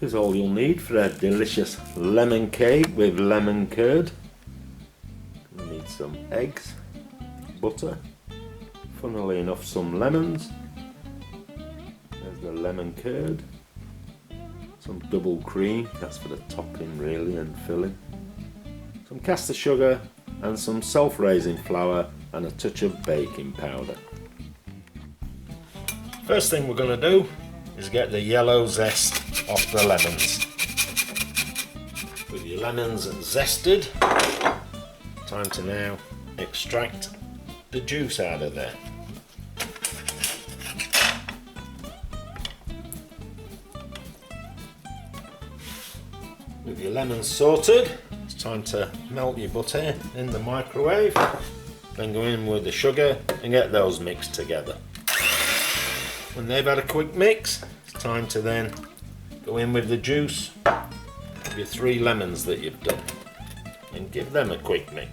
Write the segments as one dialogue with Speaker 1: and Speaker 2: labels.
Speaker 1: Here's all you'll need for a delicious lemon cake with lemon curd. You'll need some eggs, butter, funnily enough some lemons. There's the lemon curd, some double cream, that's for the topping really and filling, some caster sugar and some self-raising flour and a touch of baking powder. First thing we're going to do is get the yellow zest off the lemons. With your lemons zested, time to now extract the juice out of there. With your lemons sorted, it's time to melt your butter in the microwave, then go in with the sugar and get those mixed together. When they've had a quick mix, it's time to then go in with the juice of your 3 lemons that you've done and give them a quick mix.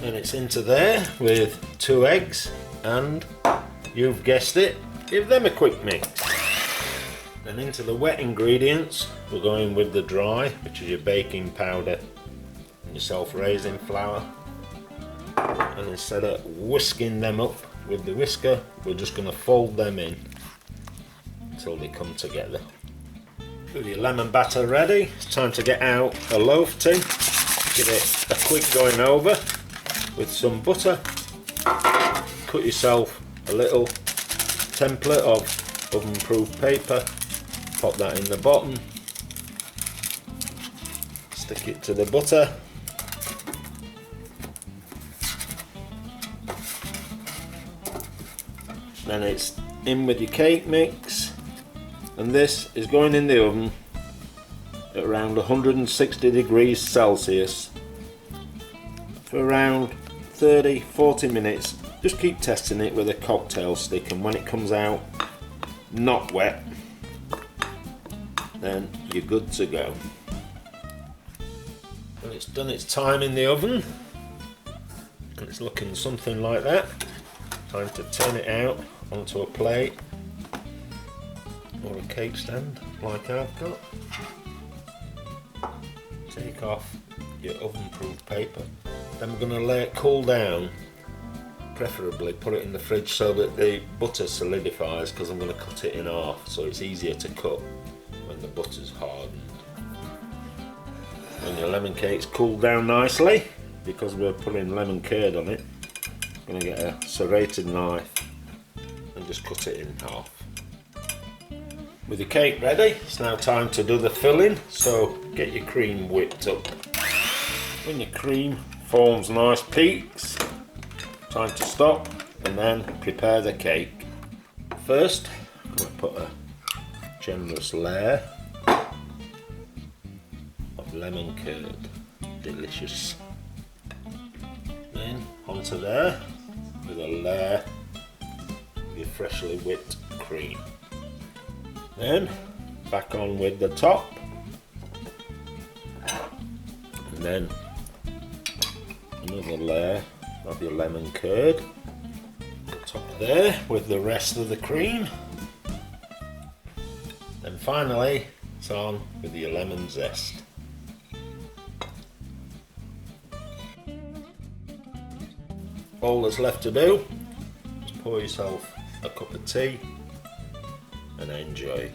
Speaker 1: Then it's into there with 2 eggs and, you've guessed it, give them a quick mix. Then into the wet ingredients, we're going with the dry, which is your baking powder and your self-raising flour. And instead of whisking them up with the whisker, we're just going to fold them in until they come together. With your lemon batter ready, it's time to get out a loaf tin. Give it a quick going over with some butter. Cut yourself a little template of oven-proof paper. Pop that in the bottom. Stick it to the butter. Then it's in with your cake mix, and this is going in the oven at around 160 degrees Celsius for around 30-40 minutes. Just keep testing it with a cocktail stick, and when it comes out not wet, then you're good to go. When it's done its time in the oven and it's looking something like that, time to turn it out onto a plate or a cake stand like I've got. Take off your oven-proof paper. Then we're going to let it cool down. Preferably put it in the fridge so that the butter solidifies, because I'm going to cut it in half so it's easier to cut when the butter's hardened. When your lemon cake's cooled down nicely, because we're putting lemon curd on it, I'm going to get a serrated knife and just cut it in half. With your cake ready, it's now time to do the filling, so get your cream whipped up. When your cream forms nice peaks, time to stop and then prepare the cake. First, I'm going to put a generous layer of lemon curd, delicious. Then onto there with a layer of your freshly whipped cream. Then back on with the top, and then another layer of your lemon curd, top there with the rest of the cream. Then finally it's on with your lemon zest. All that's left to do is pour yourself a cup of tea and enjoy.